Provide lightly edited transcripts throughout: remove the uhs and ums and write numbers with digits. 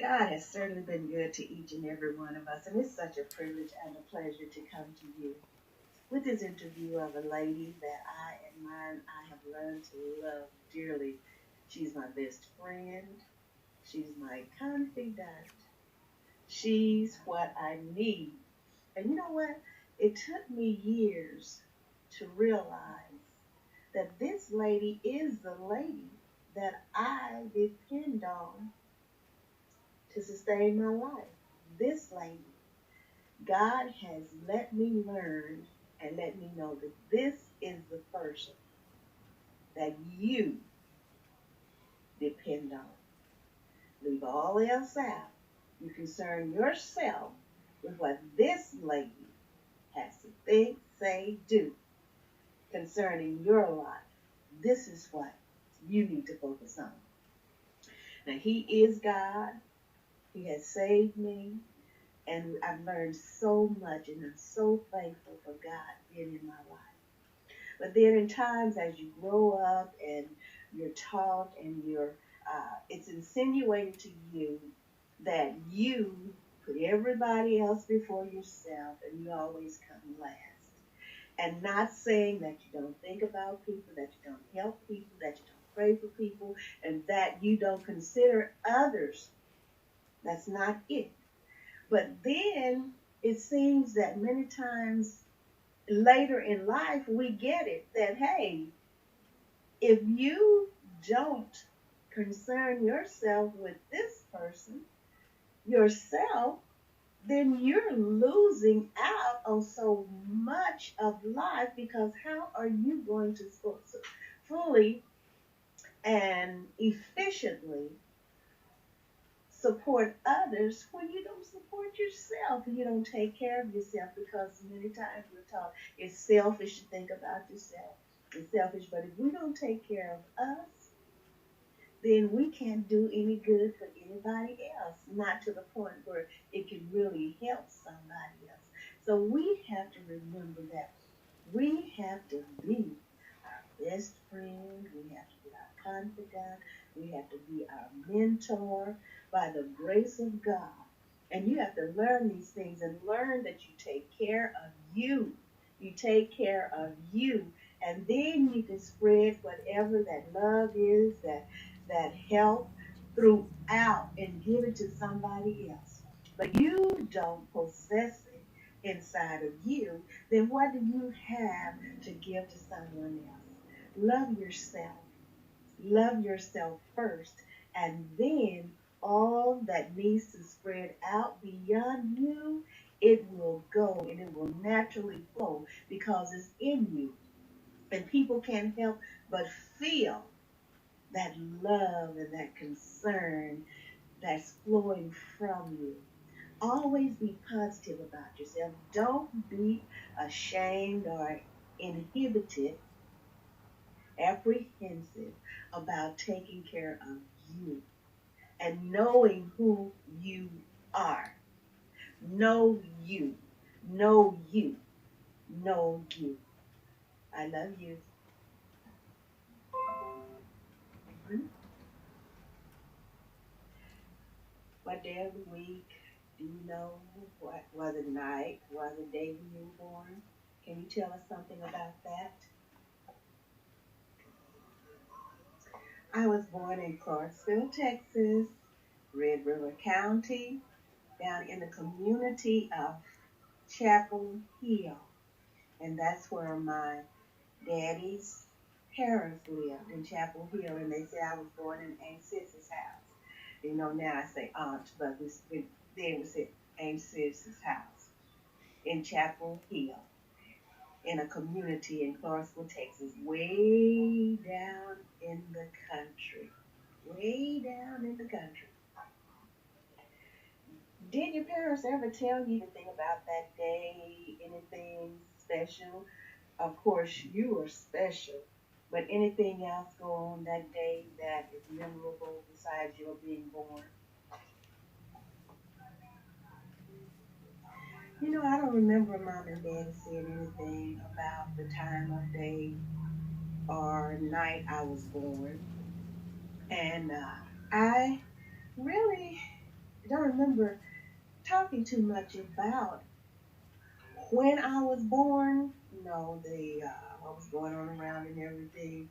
God has certainly been good to each and every one of us, and it's such a privilege and a pleasure to come to you with this interview of a lady that I admire and I have learned to love dearly. She's my best friend. She's my confidant. She's what I need. And you know what? It took me years to realize that this lady is the lady that I depend on to sustain my life. This lady, God has let me learn and let me know that this is the person that you depend on. Leave all else out. You concern yourself with what this lady has to think, say, do concerning your life. This is what you need to focus on. Now, He is God. He has saved me. And I've learned so much, and I'm so thankful for God being in my life. But then in times as you grow up and you're taught and it's insinuated to you that you put everybody else before yourself and you always come last. And not saying that you don't think about people, that you don't help people, that you don't pray for people, and that you don't consider others. That's not it. But then it seems that many times later in life we get it that, hey, if you don't concern yourself with this person, yourself, then you're losing out on so much of life, because how are you going to fully and efficiently support others when you don't support yourself and you don't take care of yourself? Because many times we're taught it's selfish to think about yourself. It's selfish, but if we don't take care of us, then we can't do any good for anybody else, not to the point where it can really help somebody else. So we have to remember that we have to be our best friend, we have to be our confidant, we have to be our mentor by the grace of God. And you have to learn these things and learn that you take care of you. You take care of you. And then you can spread whatever that love is, that help throughout and give it to somebody else. But you don't possess it inside of you, then what do you have to give to someone else? Love yourself. Love yourself first, and then all that needs to spread out beyond you, it will go and it will naturally flow because it's in you. And people can't help but feel that love and that concern that's flowing from you. Always be positive about yourself. Don't be ashamed or inhibited, apprehensive about taking care of you and knowing who you are. Know you. Know you. Know you. I love you. Mhm. What day of the week do you know? What was it night? Was it day when you were born? Can you tell us something about that? I was born in Clarksville, Texas, Red River County, down in the community of Chapel Hill. And that's where my daddy's parents lived, in Chapel Hill. And they say I was born in Aunt Sis's house. You know, now I say aunt, but then we say Aunt Sis's house in Chapel Hill, in a community in Clarksville, Texas, way down in the country. Way down in the country. Did your parents ever tell you anything about that day? Anything special? Of course, you are special. But anything else go on that day that is memorable besides your being born? You know, I don't remember mom and dad saying anything about the time of day or night I was born. And I really don't remember talking too much about when I was born. The what was going on around and everything.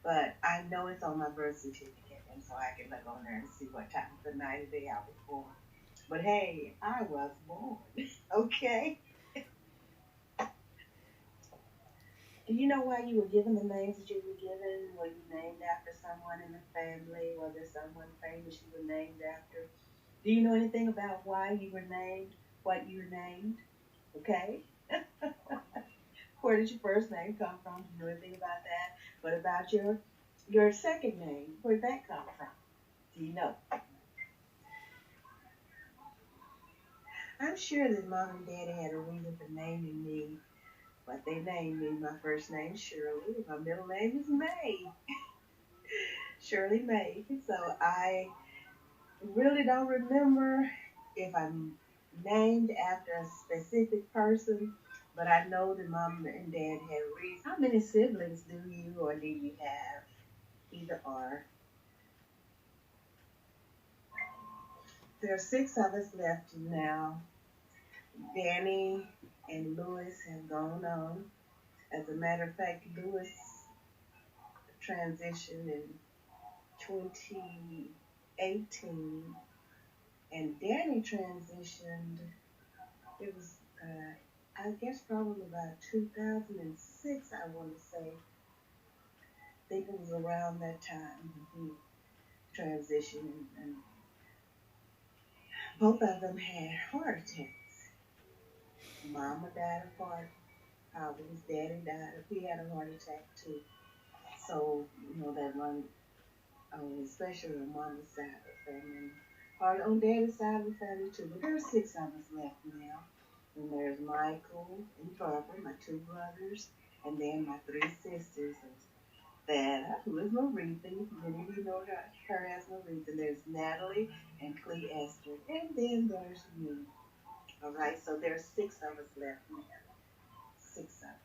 But I know it's on my birth certificate, and so I can look on there and see what time of the night of the day I was born. But hey, I was born. Okay. Do you know why you were given the names that you were given? Were you named after someone in the family? Was there someone famous you were named after? Do you know anything about why you were named what you were named? Okay. Where did your first name come from? Do you know anything about that? What about your second name? Where did that come from? Do you know? I'm sure that mom and daddy had a reason for naming me what they named me. My first name is Shirley. My middle name is May. Shirley May. So I really don't remember if I'm named after a specific person, but I know that mom and dad had a reason. How many siblings do you or do you have? Either or. There are six of us left now. Danny and Louis have gone on. As a matter of fact, Louis transitioned in 2018, and Danny transitioned. It was, I guess, probably about 2006. I want to say. I think it was around that time when he transitioned, and both of them had heart attacks. Mama died of heart. His daddy died. He had a heart attack too. So that one, especially on mama's side of the family, or on daddy's side of the family too. But there's six of us left now. And there's Michael and Barbara, my two brothers, and then my three sisters. That who is Maretha. Many of you know her as Maretha. There's Natalie and Clee Esther. And then there's me. All right, so there's six of us left now. Six of us.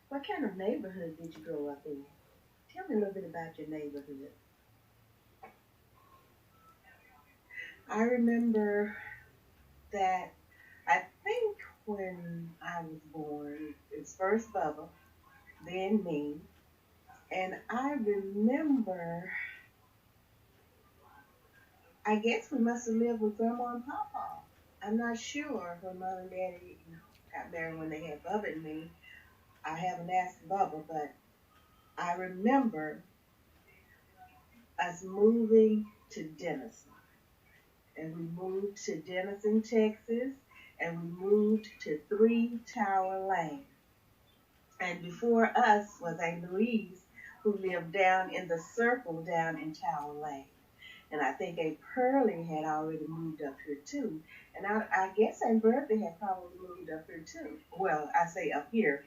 What kind of neighborhood did you grow up in? Tell me a little bit about your neighborhood. I remember that I think when I was born, it's first Bubba, then me. And I remember, I guess we must have lived with Grandma and Papa. I'm not sure when Mom and Daddy got married when they had Bubba and me. I haven't asked Bubba, but I remember us moving to Denison. And we moved to Denison, Texas, and we moved to Three Tower Lane. And before us was a Louise who lived down in the circle down in Tower Lane. And I think a Pearlie had already moved up here too. And I guess Aunt Bertha had probably moved up here too. Well, I say up here.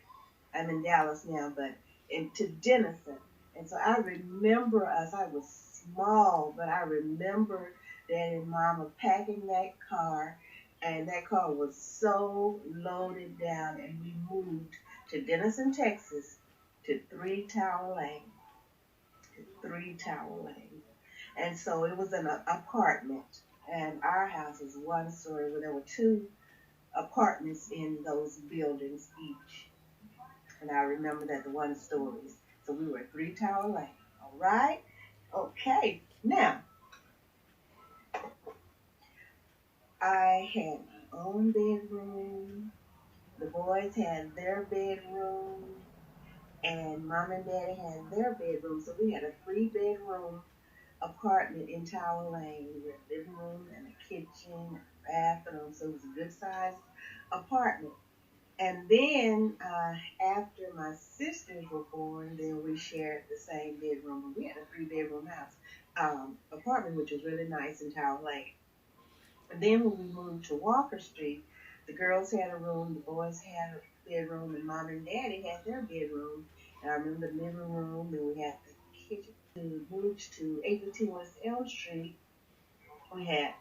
I'm in Dallas now, but into Denison. And so I remember us, I was small, but I remember Daddy and Mama packing that car, and that car was so loaded down, and we moved to Denison, Texas, to Three Tower Lane. Three Tower Lane. And so it was an apartment, and our house was one story, where there were two apartments in those buildings each. And I remember that the one stories. So we were at Three Tower Lane. All right? Okay. Now, I had my own bedroom. The boys had their bedroom. And Mom and Daddy had their bedroom. So we had a three-bedroom apartment in Tower Lane. We had a living room and a kitchen and a bathroom. So it was a good-sized apartment. And then after my sisters were born, then we shared the same bedroom. We had a three-bedroom house, apartment, which was really nice in Tower Lane. And then when we moved to Walker Street, the girls had a room, the boys had a bedroom, and Mom and Daddy had their bedroom. And I remember the living room, then we had the kitchen. We moved to 815 West Elm Street. We had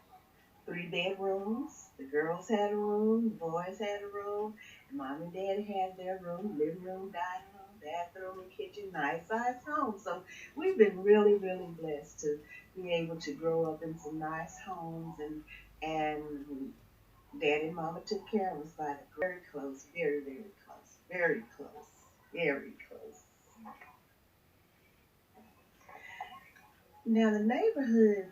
three bedrooms. The girls had a room, the boys had a room, and Mom and Daddy had their room, living room, dining room, bathroom and kitchen, nice sized home. So we've been really, really blessed to be able to grow up in some nice homes, and Daddy and Mama took care of us by the very close, very, very close, very close, very close. Now the neighborhood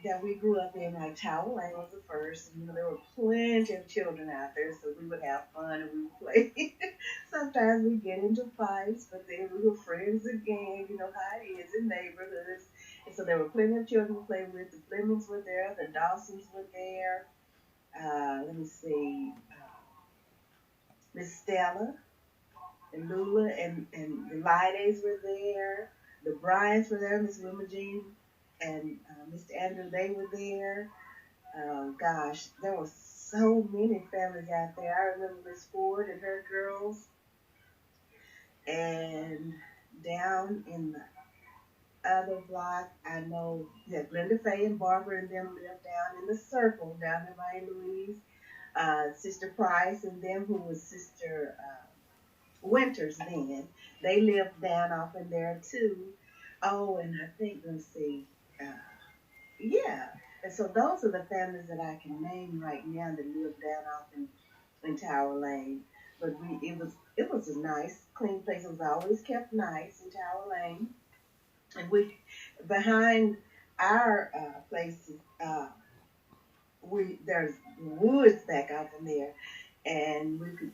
that we grew up in, like Tower Lane was the first, and there were plenty of children out there, so we would have fun and we would play. Sometimes we get into fights, but then we were friends again. You know how it is in neighborhoods. And so there were plenty of children to play with. The Flemings were there, the Dawsons were there. Let me see, Miss Stella and Lula and the Lides were there. The Bryants were there, Miss Wilma Jean and Mr. Andrew, they were there. Gosh, there were so many families out there. I remember Miss Ford and her girls, and down in the other block, I know that Glenda Faye and Barbara and them lived down in the circle, down in Miami Louise. Sister Price and them, who was Sister Winters then, they lived down off in there too. Oh, and I think, let's see, uh, yeah. And so those are the families that I can name right now that live down off in Tower Lane. But it was a nice, clean place. It was always kept nice in Tower Lane. And we behind our places, we there's woods back out from there, and we could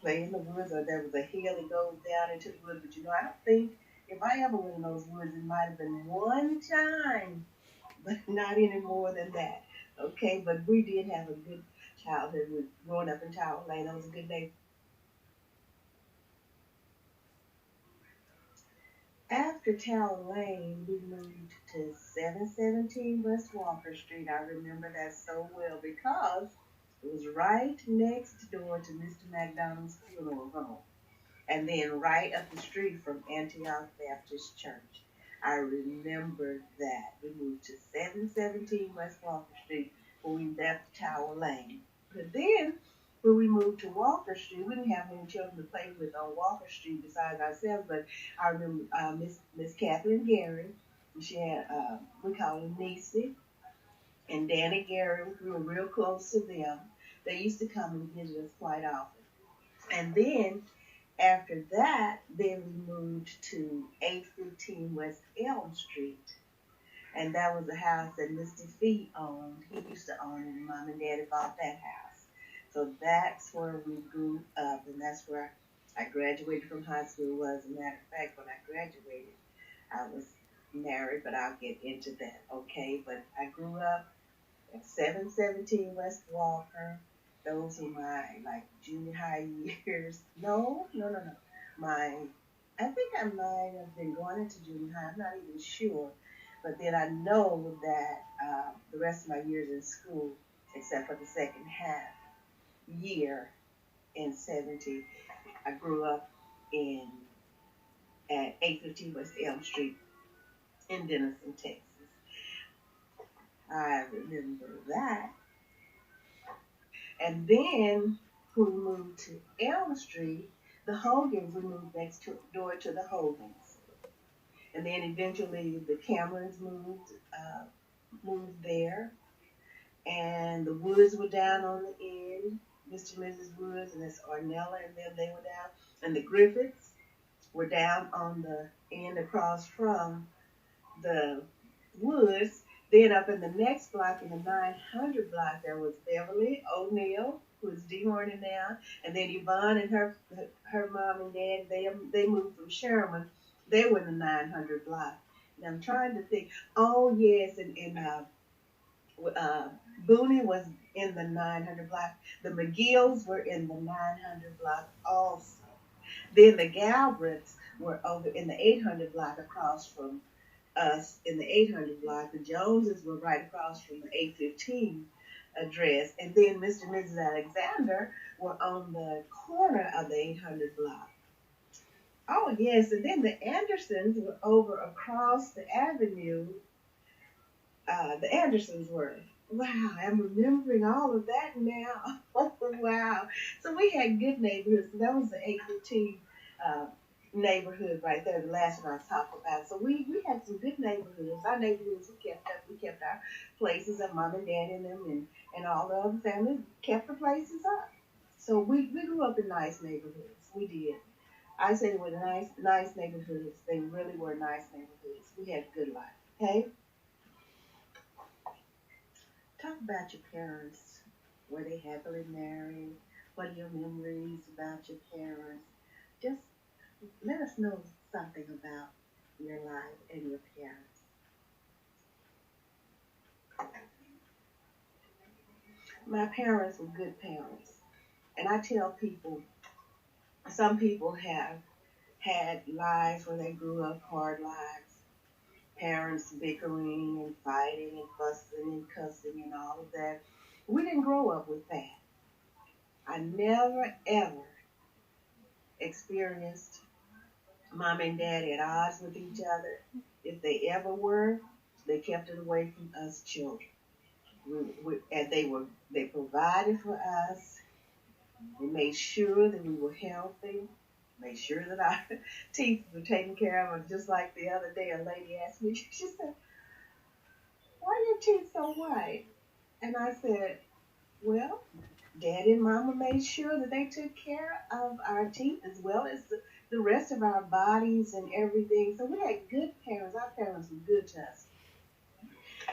play in the woods, or there was a hill that goes down into the woods. But I don't think if I ever went in those woods, it might have been one time, but not any more than that. Okay, but we did have a good childhood with growing up in Tower Lane. That was a good day. After Tower Lane, we moved to 717 West Walker Street. I remember that so well because it was right next door to Mr. McDonald's funeral home, and then right up the street from Antioch Baptist Church. I remember that. We moved to 717 West Walker Street when we left Tower Lane. But then, when we moved to Walker Street, we didn't have many children to play with on Walker Street besides ourselves, but I remember Miss Catherine Gary. She had, we call her Niecy, and Danny Gary. We were real close to them. They used to come and visit us quite often. And then after that, then we moved to 815 West Elm Street. And that was a house that Mr. Fee owned. He used to own it, and Mom and Daddy bought that house. So that's where we grew up, and that's where I graduated from high school. As a matter of fact, when I graduated, I was married, but I'll get into that, okay? But I grew up at 717 West Walker. Those were my junior high years. No, no, no, no. My, I think I might have been going into junior high. I'm not even sure. But then I know that the rest of my years in school, except for the second half year in 70, I grew up in at 815 West Elm Street in Denison, Texas. I remember that. And then when we moved to Elm Street, the Hogans, we moved next door to the Hogans. And then eventually the Camerons moved there. And the Woods were down on the end. Mr. and Mrs. Woods and Miss Ornella and them, they were down. And the Griffiths were down on the end across from the Woods. Then up in the next block, in the 900 block, there was Beverly O'Neill, who is dehorning now, and then Yvonne and her mom and dad, they moved from Sherman. They were in the 900 block. And I'm trying to think. Oh yes, and Booney was in the 900 block. The McGills were in the 900 block also. Then the Galbraiths were over in the 800 block across from us in the 800 block. The Joneses were right across from the 815 address. And then Mr. and Mrs. Alexander were on the corner of the 800 block. Oh, yes. And then the Andersons were over across the avenue. The Andersons were. Wow, I'm remembering all of that now. Oh, wow. So we had good neighborhoods. So that was the 815 neighborhood right there, the last one I talked about. So we had some good neighborhoods. Our neighborhoods we kept up. We kept our places and mom and dad in them, and all the other families kept the places up. So we grew up in nice neighborhoods. We did. I say they were nice neighborhoods. They really were nice neighborhoods. We had a good life. Okay? Talk about your parents. Were they happily married? What are your memories about your parents? Just let us know something about your life and your parents. My parents were good parents. And I tell people, some people have had lives where they grew up hard lives. Parents bickering and fighting and fussing and cussing and all of that. We didn't grow up with that. I never ever experienced mom and dad at odds with each other. If they ever were, they kept it away from us children. And they provided for us. They made sure that we were healthy. Made sure that our teeth were taken care of. And just like the other day, a lady asked me, she said, "Why are your teeth so white?" And I said, "Well, Daddy and Mama made sure that they took care of our teeth as well as the rest of our bodies and everything. So we had good parents. Our parents were good to us.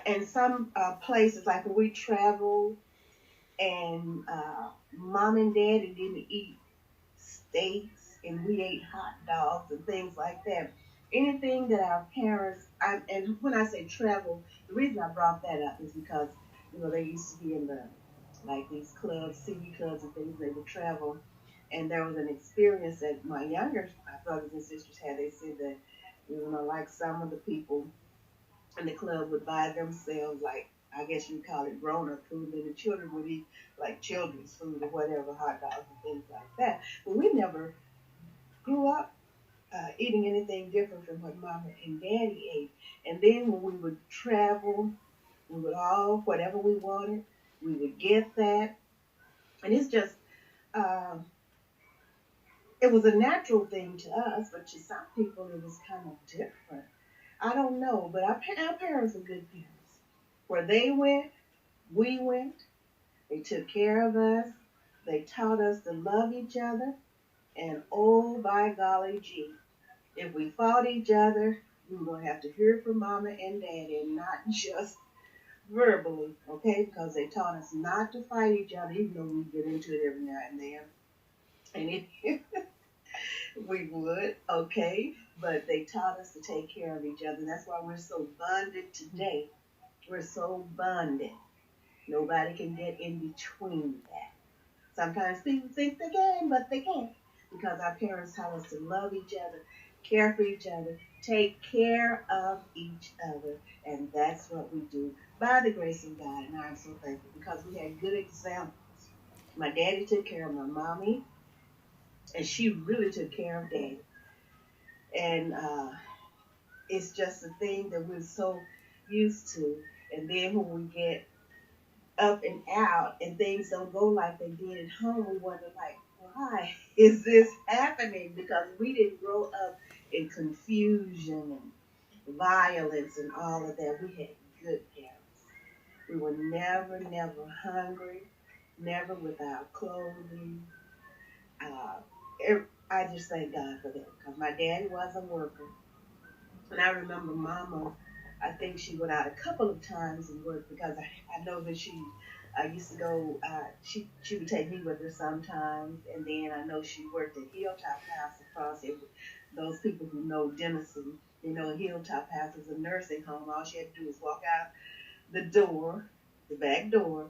And some places, like when we traveled and Mom and Daddy didn't eat steaks and we ate hot dogs and things like that. Anything that our parents, and when I say travel, the reason I brought that up is because, they used to be in like these clubs, CD clubs and things, they would travel. And there was an experience that my younger brothers and sisters had. They said that, like some of the people in the club would buy themselves, like, I guess you'd call it grown-up food, and the children would eat like children's food or whatever, hot dogs and things like that. But we never grew up eating anything different from what Mama and Daddy ate. And then when we would travel, we would all, whatever we wanted, we would get that. And it's just, uh, it was a natural thing to us, but to some people it was kind of different. I don't know, but our parents were good parents. Where they went, we went. They took care of us. They taught us to love each other. And oh, by golly gee, if we fought each other, we were going to have to hear from Mama and Daddy, and not just verbally, okay? Because they taught us not to fight each other, even though we get into it every now and then. And we would, okay? But they taught us to take care of each other. That's why we're so bonded today. We're so bonded. Nobody can get in between that. Sometimes people think they can, but they can't. Because our parents taught us to love each other, care for each other, take care of each other. And that's what we do by the grace of God. And I'm so thankful because we had good examples. My daddy took care of my mommy, and she really took care of daddy. And it's just a thing that we're so used to. And then when we get up and out and things don't go like they did at home, we wonder, like, why is this happening? Because we didn't grow up in confusion and violence and all of that. We had good parents. We were never hungry, never without clothing. Uh, I just thank God for that because my daddy was a worker. And I remember Mama, I think she went out a couple of times and worked because I know that I used to go, she would take me with her sometimes. And then I know she worked at Hilltop House across it. Those people who know Denison, Hilltop House is a nursing home. All she had to do was walk out the door, the back door,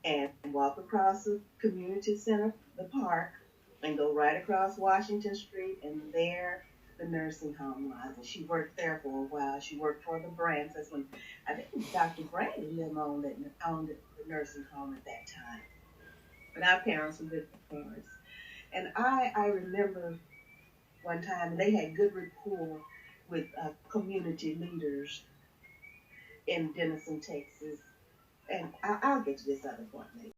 and walk across the community center, the park, and go right across Washington Street, and there the nursing home was. And she worked there for a while. She worked for the Brands. That's when I think Dr. Brandon owned the nursing home at that time. But our parents were good parents. And I remember one time they had good rapport with community leaders in Denison, Texas. And I'll get to this other point later.